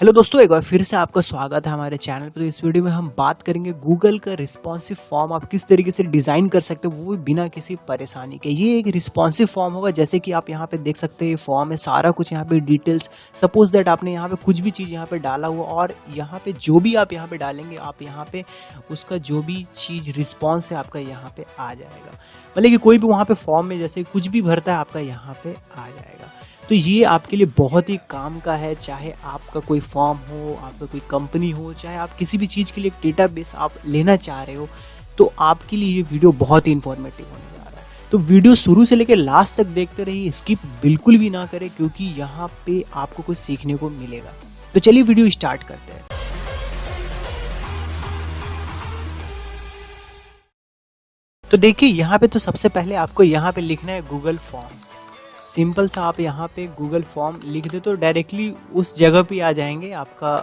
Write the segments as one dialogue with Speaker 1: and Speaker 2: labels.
Speaker 1: Hello दोस्तों, एक बार फिर से आपका स्वागत है हमारे चैनल पर। तो इस वीडियो में हम बात करेंगे गूगल का रिस्पॉन्सिव फॉर्म आप किस तरीके से डिज़ाइन कर सकते हो, वो भी बिना किसी परेशानी के। ये एक रिस्पॉन्सिव फॉर्म होगा, जैसे कि आप यहाँ पे देख सकते हैं। ये फॉर्म है, सारा कुछ यहाँ पे डिटेल्स। सपोज दैट आपने यहाँ पे कुछ भी चीज़ यहाँ पे डाला हुआ, और यहाँ पे जो भी आप यहाँ पे डालेंगे, आप यहाँ पे उसका जो भी चीज़ रिस्पॉन्स है आपका यहाँ पे आ जाएगा। मतलब कि कोई भी वहाँ पे फॉर्म में जैसे कुछ भी भरता है, आपका यहाँ पे आ जाएगा। तो ये आपके लिए बहुत ही काम का है, चाहे आपका कोई फॉर्म हो, आपका कोई कंपनी हो, चाहे आप किसी भी चीज़ के लिए एक डेटाबेस आप लेना चाह रहे हो, तो आपके लिए ये वीडियो बहुत ही इन्फॉर्मेटिव होने जा रहा है। तो वीडियो शुरू से लेकर लास्ट तक देखते रहिए, स्किप बिल्कुल भी ना करें, क्योंकि यहाँ पे आपको कुछ सीखने को मिलेगा। तो चलिए वीडियो स्टार्ट करते हैं। तो देखिए, यहाँ पे तो सबसे पहले आपको यहाँ पे लिखना है गूगल फॉर्म। सिंपल सा आप यहाँ पे गूगल फॉर्म लिख दे तो डायरेक्टली उस जगह पे आ जाएंगे आपका।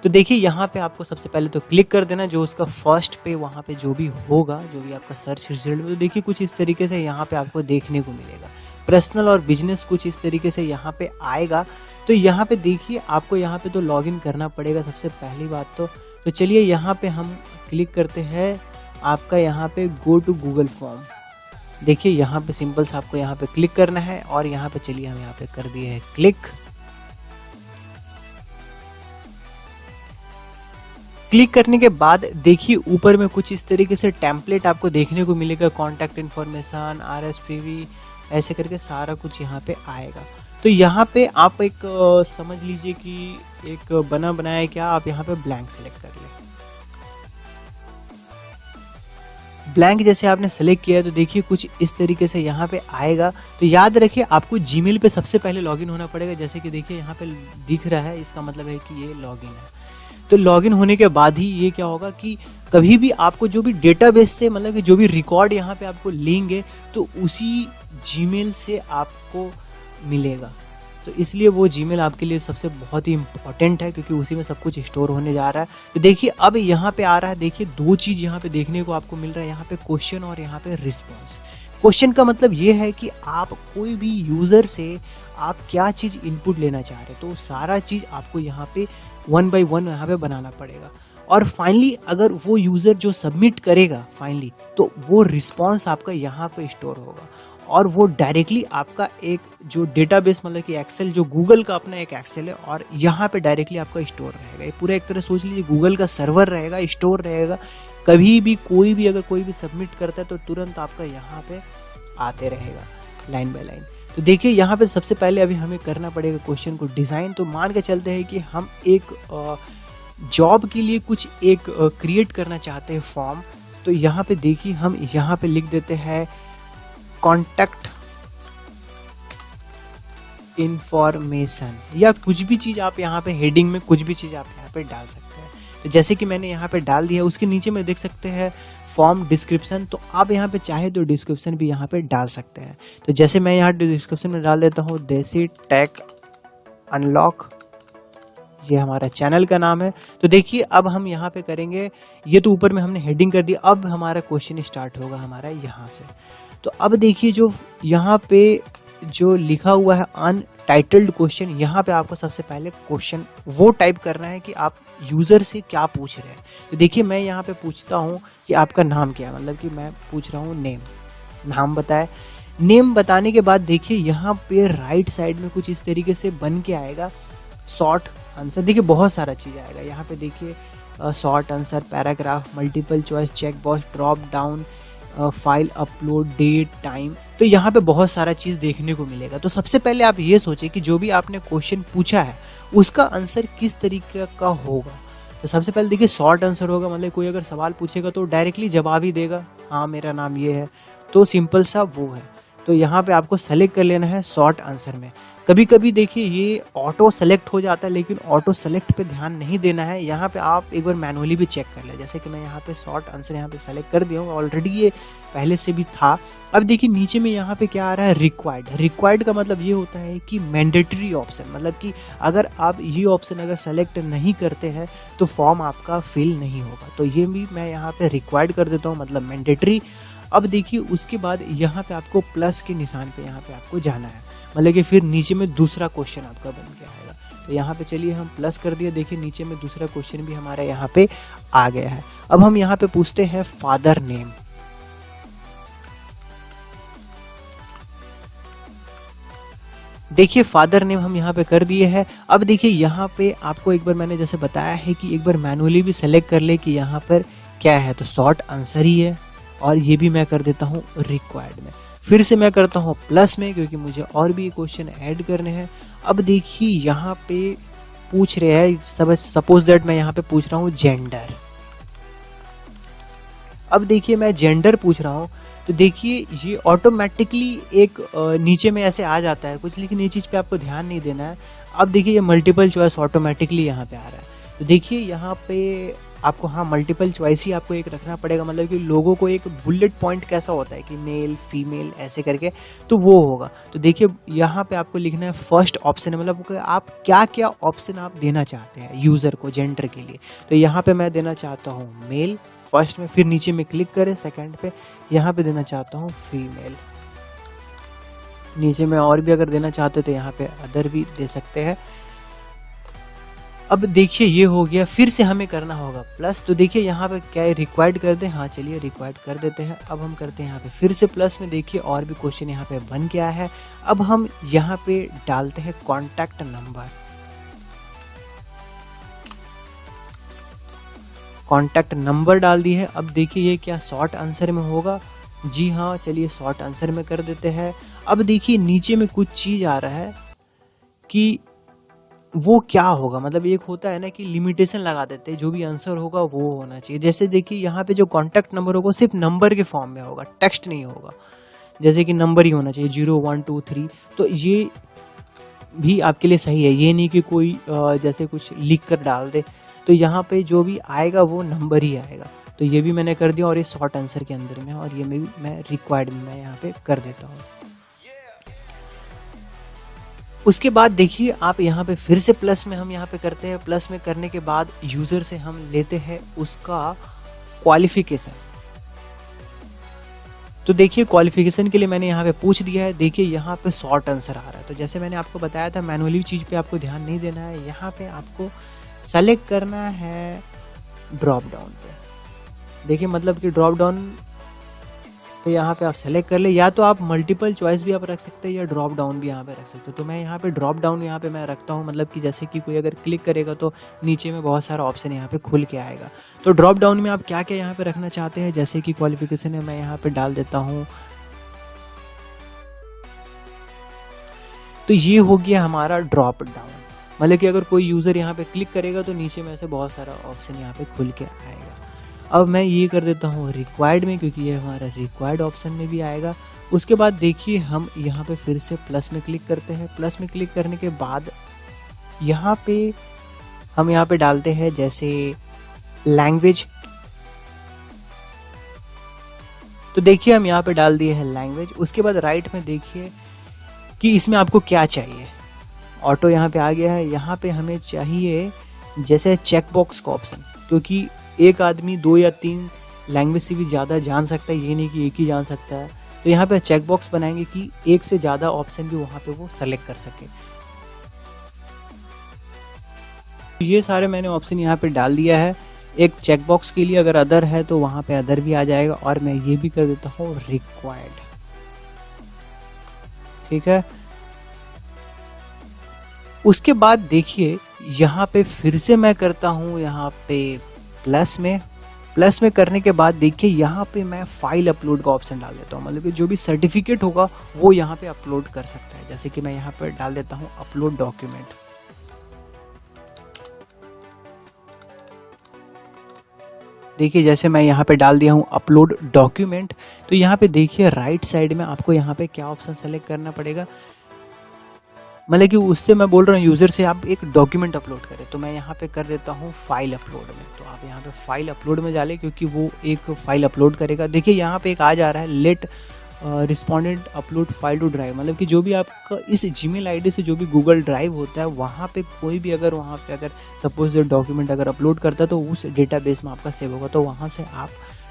Speaker 1: तो देखिए, यहाँ पे आपको सबसे पहले तो क्लिक कर देना, जो उसका फर्स्ट पे वहाँ पे जो भी होगा, जो भी आपका सर्च रिजल्ट में। तो देखिए, कुछ इस तरीके से यहाँ पे आपको देखने को मिलेगा। पर्सनल और बिजनेस कुछ इस तरीके से यहाँ पे आएगा। तो यहाँ पे देखिए, आपको यहाँ पे तो लॉगिन करना पड़ेगा सबसे पहली बात तो चलिए यहाँ पे हम क्लिक करते हैं आपका यहाँ पे गो टू गूगल फॉर्म। देखिए, यहाँ पे सिंपल से आपको यहाँ पे क्लिक करना है, और यहाँ पे चलिए हम यहाँ पे कर दिए है क्लिक। क्लिक करने के बाद देखिए, ऊपर में कुछ इस तरीके से टेम्पलेट आपको देखने को मिलेगा। कॉन्टैक्ट इन्फॉर्मेशन, RSPV, ऐसे करके सारा कुछ यहाँ पे आएगा। तो यहाँ पे आप एक समझ लीजिए कि एक बना बनाया क्या, आप यहाँ पे ब्लैंक सेलेक्ट कर लें। ब्लैंक जैसे आपने सेलेक्ट किया, तो देखिए कुछ इस तरीके से यहाँ पे आएगा। तो याद रखिए, आपको जीमेल पे सबसे पहले लॉगिन होना पड़ेगा। जैसे कि देखिए यहाँ पे दिख रहा है, इसका मतलब है कि ये लॉगिन है। तो लॉगिन होने के बाद ही ये क्या होगा कि कभी भी आपको जो भी डेटाबेस से, मतलब कि जो भी रिकॉर्ड यहाँ पे आपको लेंगे, तो उसी जीमेल से आपको मिलेगा। तो इसलिए वो जीमेल आपके लिए सबसे बहुत ही इम्पॉर्टेंट है, क्योंकि उसी में सब कुछ स्टोर होने जा रहा है। तो देखिए, अब यहाँ पे आ रहा है, देखिए दो चीज़ यहाँ पे देखने को आपको मिल रहा है, यहाँ पे क्वेश्चन और यहाँ पे रिस्पॉन्स। क्वेश्चन का मतलब ये है कि आप कोई भी यूज़र से आप क्या चीज़ इनपुट लेना चाह रहे हो, तो सारा चीज़ आपको यहाँ पे 1 बाय 1 यहाँ पे बनाना पड़ेगा। और फाइनली अगर वो यूज़र जो सबमिट करेगा फाइनली, तो वो रिस्पॉन्स आपका यहाँ पे स्टोर होगा, और वो डायरेक्टली आपका एक जो डेटाबेस, मतलब कि एक्सेल, जो गूगल का अपना एक एक्सेल है, और यहाँ पे डायरेक्टली आपका स्टोर रहेगा। ये पूरा एक तरह सोच लीजिए गूगल का सर्वर रहेगा, स्टोर रहेगा। कभी भी कोई भी अगर कोई भी सबमिट करता है, तो तुरंत आपका यहाँ पे आते रहेगा लाइन बाय लाइन। तो देखिए, यहाँ पे सबसे पहले अभी हमें करना पड़ेगा क्वेश्चन को डिज़ाइन। तो मान के चलते हैं कि हम एक जॉब के लिए कुछ एक क्रिएट करना चाहते हैं फॉर्म। तो यहाँ पे देखिए, हम यहाँ पे लिख देते हैं कॉन्टैक्ट इन्फॉर्मेशन, या कुछ भी चीज़ आप यहाँ पे हेडिंग में कुछ भी चीज़ आप यहाँ पे डाल सकते हैं। तो जैसे कि मैंने यहाँ पे डाल दिया, उसके नीचे में देख सकते हैं फॉर्म डिस्क्रिप्शन। तो आप यहाँ पे चाहे तो डिस्क्रिप्शन भी यहाँ पे डाल सकते हैं। तो जैसे मैं यहाँ डिस्क्रिप्शन में डाल देता हूँ, देसी टेक अनलॉक, ये हमारा चैनल का नाम है। तो देखिए, अब हम यहाँ पे करेंगे, ये तो ऊपर में हमने हेडिंग कर दिया। अब हमारा क्वेश्चन स्टार्ट होगा हमारा यहाँ से। तो अब देखिए, जो यहाँ पे जो लिखा हुआ है अनटाइटल्ड क्वेश्चन, यहाँ पे आपको सबसे पहले क्वेश्चन वो टाइप करना है कि आप यूज़र से क्या पूछ रहे हैं। तो देखिए, मैं यहाँ पे पूछता हूँ कि आपका नाम क्या है, मतलब कि मैं पूछ रहा हूँ नेम, नाम बताए। नेम बताने के बाद देखिए, यहाँ पे राइट साइड में कुछ इस तरीके से बन के आएगा शॉर्ट आंसर। देखिए, बहुत सारा चीज़ आएगा यहाँ पे। देखिए, short answer, paragraph, multiple choice, check box, drop down, file upload, date, time. तो यहाँ पे बहुत सारा चीज़ देखने को मिलेगा। तो सबसे पहले आप ये सोचें कि जो भी आपने क्वेश्चन पूछा है, उसका आंसर किस तरीके का होगा। तो सबसे पहले देखिए, शॉर्ट आंसर होगा, मतलब कोई अगर सवाल पूछेगा तो डायरेक्टली जवाब ही देगा, हाँ मेरा नाम ये है। तो सिंपल सा वो है। तो यहाँ पे आपको सेलेक्ट कर लेना है शॉर्ट आंसर में। कभी कभी देखिए, ये ऑटो सेलेक्ट हो जाता है, लेकिन ऑटो सेलेक्ट पे ध्यान नहीं देना है। यहाँ पे आप एक बार मैनुअली भी चेक कर लें। जैसे कि मैं यहाँ पे शॉर्ट आंसर यहाँ पे सेलेक्ट कर दिया हूँ, ऑलरेडी ये पहले से भी था। अब देखिए, नीचे में यहाँ पे क्या आ रहा है, रिक्वायर्ड। रिक्वायर्ड का मतलब ये होता है कि मैंडेटरी ऑप्शन, मतलब कि अगर आप ये ऑप्शन अगर सेलेक्ट नहीं करते हैं, तो फॉर्म आपका फिल नहीं होगा। तो ये भी मैं यहाँ पे रिक्वायर्ड कर देता हूँ, मतलब मैंडेटरी। अब देखिए, उसके बाद यहाँ पे आपको प्लस के निशान पे यहाँ पे आपको जाना है, मतलब कि फिर नीचे में दूसरा क्वेश्चन आपका बन के आएगा। तो यहाँ पे चलिए हम प्लस कर दिया। देखिए नीचे में दूसरा क्वेश्चन भी हमारा यहाँ पे आ गया है। अब हम यहाँ पे पूछते हैं फादर नेम। देखिए फादर नेम हम यहाँ पे कर दिए हैं। अब देखिए यहाँ पे आपको एक बार मैंने जैसे बताया है कि एक बार मैनुअली भी सेलेक्ट कर ले कि यहाँ पर क्या है, तो शॉर्ट आंसर ही है। और ये भी मैं कर देता हूँ रिक्वायर्ड में। फिर से मैं करता हूँ प्लस में, क्योंकि मुझे और भी क्वेश्चन ऐड करने हैं। अब देखिए यहाँ पे पूछ रहे हैं, सपोज दैट मैं यहाँ पे पूछ रहा हूँ जेंडर। अब देखिए मैं जेंडर पूछ रहा हूँ, तो देखिए ये ऑटोमेटिकली एक नीचे में ऐसे आ जाता है कुछ, लेकिन ये चीज़ पे आपको ध्यान नहीं देना है। अब देखिए ये मल्टीपल चॉइस ऑटोमेटिकली यहाँ पे आ रहा है। तो देखिए यहाँ पे आपको हाँ मल्टीपल चॉइस ही आपको एक रखना पड़ेगा, मतलब कि लोगों को एक बुलेट पॉइंट कैसा होता है कि मेल फीमेल ऐसे करके, तो वो होगा। तो देखिए यहाँ पे आपको लिखना है फर्स्ट ऑप्शन है, मतलब आप क्या क्या ऑप्शन आप देना चाहते हैं यूज़र को जेंडर के लिए। तो यहाँ पे मैं देना चाहता हूँ मेल फर्स्ट में, फिर नीचे में क्लिक करें सेकंड पे, यहाँ पे देना चाहता हूँ फीमेल। नीचे में और भी अगर देना चाहते हो तो यहाँ पे अदर भी दे सकते हैं। अब देखिए ये हो गया। फिर से हमें करना होगा प्लस। तो देखिए यहाँ पे क्या है, रिक्वायर्ड कर दें। हाँ चलिए रिक्वायर्ड कर देते हैं। अब हम करते हैं यहाँ पे फिर से प्लस में। देखिए और भी क्वेश्चन यहाँ पे बन गया है। अब हम यहाँ पे डालते हैं कॉन्टैक्ट नंबर। कॉन्टैक्ट नंबर डाल दी है। अब देखिए ये क्या शॉर्ट आंसर में होगा? जी हाँ, चलिए शॉर्ट आंसर में कर देते हैं। अब देखिए नीचे में कुछ चीज़ आ रहा है कि वो क्या होगा, मतलब एक होता है ना कि लिमिटेशन लगा देते हैं, जो भी आंसर होगा वो होना चाहिए। जैसे देखिए यहाँ पे जो कॉन्टैक्ट नंबर होगा सिर्फ नंबर के फॉर्म में होगा, टेक्स्ट नहीं होगा। जैसे कि नंबर ही होना चाहिए 0 1 2 3। तो ये भी आपके लिए सही है, ये नहीं कि कोई जैसे कुछ लिख कर डाल दे। तो यहाँ पे जो भी आएगा वो नंबर ही आएगा। तो ये भी मैंने कर दिया और ये शॉर्ट आंसर के अंदर में, और ये में भी मैं रिक्वायर्ड में मैं यहाँ पे कर देता हूँ। उसके बाद देखिए आप यहाँ पे फिर से प्लस में हम यहाँ पे करते हैं। प्लस में करने के बाद यूज़र से हम लेते हैं उसका क्वालिफिकेशन। तो देखिए क्वालिफिकेशन के लिए मैंने यहाँ पे पूछ दिया है। देखिए यहाँ पे शॉर्ट आंसर आ रहा है। तो जैसे मैंने आपको बताया था मैनुअली चीज़ पे आपको ध्यान नहीं देना है। यहाँ पे आपको सेलेक्ट करना है ड्रॉप डाउन पे। देखिए मतलब कि ड्रॉप डाउन पे यहाँ पे आप सेलेक्ट कर ले, या तो आप मल्टीपल चॉइस भी आप रख सकते हैं या ड्रॉप डाउन भी यहाँ पे रख सकते हो। तो मैं यहाँ पे ड्रॉप डाउन यहाँ पे मैं रखता हूँ, मतलब कि जैसे कि कोई अगर क्लिक करेगा तो नीचे में बहुत सारा ऑप्शन यहाँ पे खुल के आएगा। तो ड्रॉप डाउन में आप क्या क्या यहाँ पे रखना चाहते हैं, जैसे कि क्वालिफिकेशन है, मैं यहाँ पे डाल देता हूँ। तो ये हो गया हमारा ड्रॉप डाउन, मतलब कि अगर कोई यूज़र यहाँ पे क्लिक करेगा तो नीचे में ऐसे बहुत सारा ऑप्शन यहाँ पे खुल के आएगा। अब मैं ये कर देता हूँ रिक्वायर्ड में, क्योंकि ये हमारा रिक्वायर्ड ऑप्शन में भी आएगा। उसके बाद देखिए हम यहाँ पे फिर से प्लस में क्लिक करते हैं। प्लस में क्लिक करने के बाद यहाँ पे हम यहाँ पे डालते हैं जैसे लैंग्वेज। तो देखिए हम यहाँ पे डाल दिए हैं लैंग्वेज। उसके बाद राइट में देखिए कि इसमें आपको क्या चाहिए। ऑटो यहाँ पे आ गया है। यहाँ पे हमें चाहिए जैसे चेकबॉक्स का ऑप्शन, क्योंकि एक आदमी 2 या 3 लैंग्वेज से भी ज़्यादा जान सकता है, ये नहीं कि एक ही जान सकता है। तो यहाँ पे चेकबॉक्स बनाएंगे कि एक से ज़्यादा ऑप्शन भी वहाँ पे वो सेलेक्ट कर सके। ये सारे मैंने ऑप्शन यहाँ पे डाल दिया है। एक चेकबॉक्स के लिए अगर अदर है तो वहाँ पे अदर भी आ जाएगा, और मैं ये भी कर देता हूँ रिक्वायर्ड। ठीक है। उसके बाद देखिए यहाँ पे फिर से मैं करता हूँ यहाँ पे प्लस में। प्लस में करने के बाद देखिए यहाँ पे मैं फाइल अपलोड का ऑप्शन डाल देता हूँ, मतलब कि जो भी सर्टिफिकेट होगा वो यहाँ पे अपलोड कर सकता है। जैसे कि मैं यहाँ पे डाल देता हूँ अपलोड डॉक्यूमेंट। देखिए जैसे मैं यहाँ पे डाल दिया हूँ अपलोड डॉक्यूमेंट। तो यहाँ पे देखिए राइट साइड में आपको यहाँ पे क्या ऑप्शन सेलेक्ट करना पड़ेगा, मतलब कि उससे मैं बोल रहा हूँ यूज़र से आप एक डॉक्यूमेंट अपलोड करें। तो मैं यहाँ पे कर देता हूँ फाइल अपलोड में। तो आप यहाँ पे फाइल अपलोड में डालें, क्योंकि वो एक फाइल अपलोड करेगा। देखिए यहाँ पे एक आ जा रहा है let respondent upload file to drive, मतलब कि जो भी आपका इस जीमेल आईडी से जो भी गूगल ड्राइव होता है वहाँ पे कोई भी अगर वहाँ पे अगर सपोज डॉक्यूमेंट अगर अपलोड करता है तो उस डेटाबेस में आपका सेव होगा, तो वहाँ से आप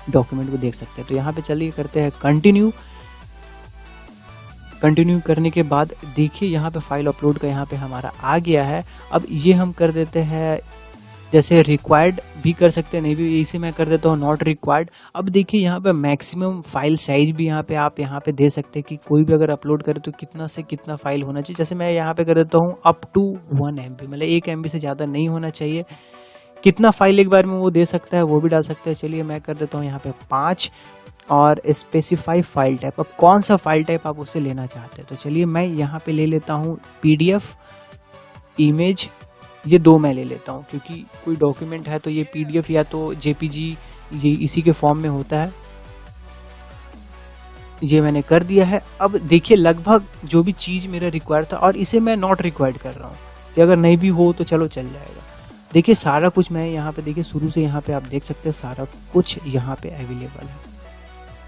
Speaker 1: डॉक्यूमेंट को देख सकते हैं। तो यहाँ पे चलिए करते हैं कंटिन्यू। कंटिन्यू करने के बाद देखिए यहाँ पे फाइल अपलोड का यहाँ पे हमारा आ गया है। अब ये हम कर देते हैं, जैसे रिक्वायर्ड भी कर सकते हैं, नहीं भी, इसे मैं कर देता हूँ नॉट रिक्वायर्ड। अब देखिए यहाँ पे मैक्सिमम फाइल साइज भी यहाँ पे आप यहाँ पे दे सकते हैं कि कोई भी अगर अपलोड करे तो कितना से कितना फाइल होना चाहिए। जैसे मैं यहाँ पे कर देता हूँ अप टू 1 MB, मतलब 1 MB से ज़्यादा नहीं होना चाहिए। कितना फाइल एक बार में वो दे सकता है वो भी डाल सकता है। चलिए मैं कर देता हूँ यहाँ पे 5 और स्पेसिफाई फाइल टाइप। अब कौन सा फाइल टाइप आप उससे लेना चाहते हैं, तो चलिए मैं यहाँ पे ले लेता हूँ PDF, इमेज, ये 2 मैं ले लेता हूँ क्योंकि कोई डॉक्यूमेंट है तो ये PDF या तो JPG ये इसी के फॉर्म में होता है। ये मैंने कर दिया है। अब देखिए लगभग जो भी चीज़ मेरा रिक्वायर्ड था, और इसे मैं नॉट रिक्वायर्ड कर रहा हूँ कि अगर नहीं भी हो तो चलो चल जाएगा। देखिए सारा कुछ मैं यहाँ पे, देखिए शुरू से यहाँ पे आप देख सकते हैं सारा कुछ यहाँ पे अवेलेबल है।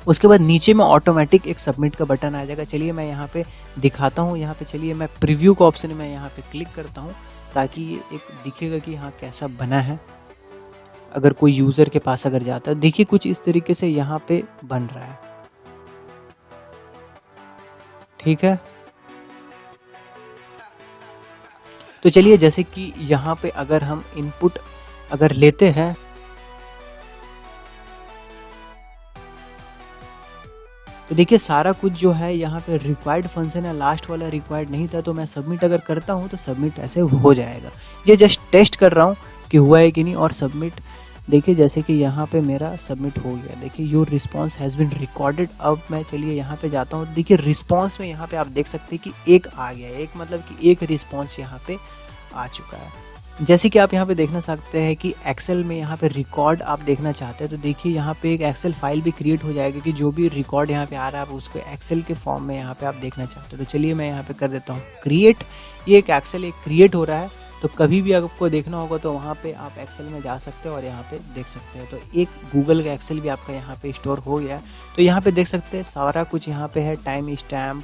Speaker 1: उसके बाद नीचे में ऑटोमेटिक एक सबमिट का बटन आ जाएगा। चलिए मैं यहाँ पे दिखाता हूँ। यहाँ पे चलिए मैं प्रीव्यू का ऑप्शन में यहाँ पे क्लिक करता हूँ ताकि ये एक दिखेगा कि हाँ कैसा बना है। अगर कोई यूज़र के पास अगर जाता है, देखिए कुछ इस तरीके से यहाँ पे बन रहा है, ठीक है। तो चलिए जैसे कि यहाँ पे अगर हम इनपुट अगर लेते हैं, तो देखिए सारा कुछ जो है यहाँ पे रिक्वायर्ड फंक्शन है, लास्ट वाला रिक्वायर्ड नहीं था, तो मैं सबमिट अगर करता हूँ तो सबमिट ऐसे हो जाएगा। ये जस्ट टेस्ट कर रहा हूँ कि हुआ है कि नहीं। और सबमिट, देखिए जैसे कि यहाँ पे मेरा सबमिट हो गया। देखिए your response has been recorded. अब मैं चलिए यहाँ पे जाता हूँ। देखिए रिस्पांस में यहाँ पे आप देख सकते हैं कि एक आ गया है, एक मतलब कि एक रिस्पांस यहाँ पे आ चुका है। जैसे कि आप यहाँ पे देखना सकते हैं कि एक्सेल में यहाँ पे रिकॉर्ड आप देखना चाहते हैं, तो देखिए यहाँ पे एक एक्सेल फाइल भी क्रिएट हो जाएगी कि जो भी रिकॉर्ड यहाँ पे आ रहा है आप उसको एक्सेल के फॉर्म में यहाँ पे आप देखना चाहते हैं। तो चलिए मैं यहाँ पे कर देता हूँ क्रिएट। ये एक एक्सेल एक क्रिएट हो रहा है, तो कभी भी आपको देखना होगा तो वहाँ पे आप एक्सेल में जा सकते हैं और यहाँ पे देख सकते हैं। तो एक गूगल का एक्सेल भी आपका यहाँ पे स्टोर हो गया है। तो यहाँ पे देख सकते हैं सारा कुछ यहाँ पे है, time stamp,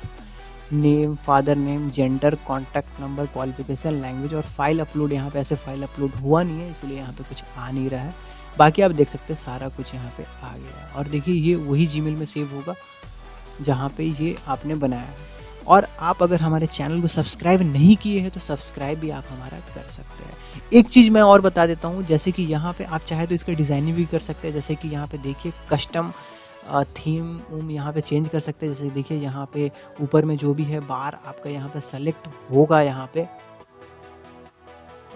Speaker 1: name, father name, gender, contact number, qualification, language, और फाइल अपलोड। यहाँ पे ऐसे फाइल अपलोड हुआ नहीं है इसलिए यहाँ पे कुछ आ नहीं रहा है। बाकी आप देख सकते हैं सारा कुछ यहाँ पे आ गया है। और देखिए ये वही जीमेल में सेव होगा जहाँ पे ये आपने बनाया है। और आप अगर हमारे चैनल को सब्सक्राइब नहीं किए हैं तो सब्सक्राइब भी आप हमारा कर सकते हैं। एक चीज़ मैं और बता देता हूँ, जैसे कि यहाँ पे आप चाहे तो इसका डिज़ाइनिंग भी कर सकते हैं। जैसे कि यहाँ पे देखिए कस्टम थीम यहाँ पे चेंज कर सकते हैं। जैसे देखिए यहाँ पे ऊपर में जो भी है बार आपका यहाँ पे सेलेक्ट होगा। यहाँ पे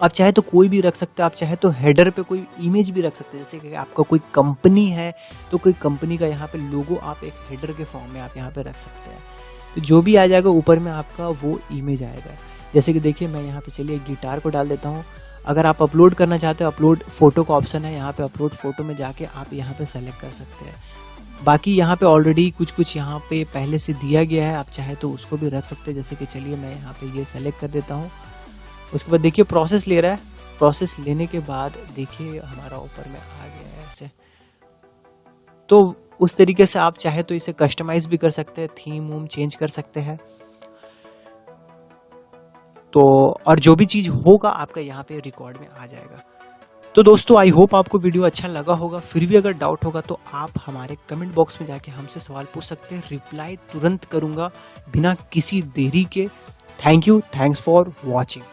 Speaker 1: आप चाहे तो कोई भी रख सकते हैं, आप चाहे तो हेडर पे कोई इमेज भी रख सकते हैं। जैसे कि आपका कोई कंपनी है तो कोई कंपनी का यहाँ पे लोगो आप एक हेडर के फॉर्म में आप यहाँ पे रख सकते हैं। तो जो भी आ जाएगा ऊपर में आपका वो इमेज आएगा। जैसे कि देखिए मैं यहाँ पे चलिए गिटार को डाल देता हूँ। अगर आप अपलोड करना चाहते हो, अपलोड फोटो का ऑप्शन है यहाँ पे, अपलोड फोटो में जाके आप यहाँ पे सेलेक्ट कर सकते हैं। बाकी यहाँ पे ऑलरेडी कुछ यहाँ पे पहले से दिया गया है, आप चाहे तो उसको भी रख सकते हैं। जैसे कि चलिए मैं यहाँ पे ये सेलेक्ट कर देता हूँ। उसके बाद देखिए प्रोसेस ले रहा है। प्रोसेस लेने के बाद देखिए हमारा ऊपर में आ गया है ऐसे। तो उस तरीके से आप चाहे तो इसे कस्टमाइज भी कर सकते हैं, थीम वूम चेंज कर सकते हैं। तो और जो भी चीज़ होगा आपका यहाँ पे रिकॉर्ड में आ जाएगा। तो दोस्तों आई होप आपको वीडियो अच्छा लगा होगा। फिर भी अगर डाउट होगा तो आप हमारे कमेंट बॉक्स में जाके हमसे सवाल पूछ सकते हैं, रिप्लाई तुरंत करूँगा बिना किसी देरी के। Thank you, thanks for watching.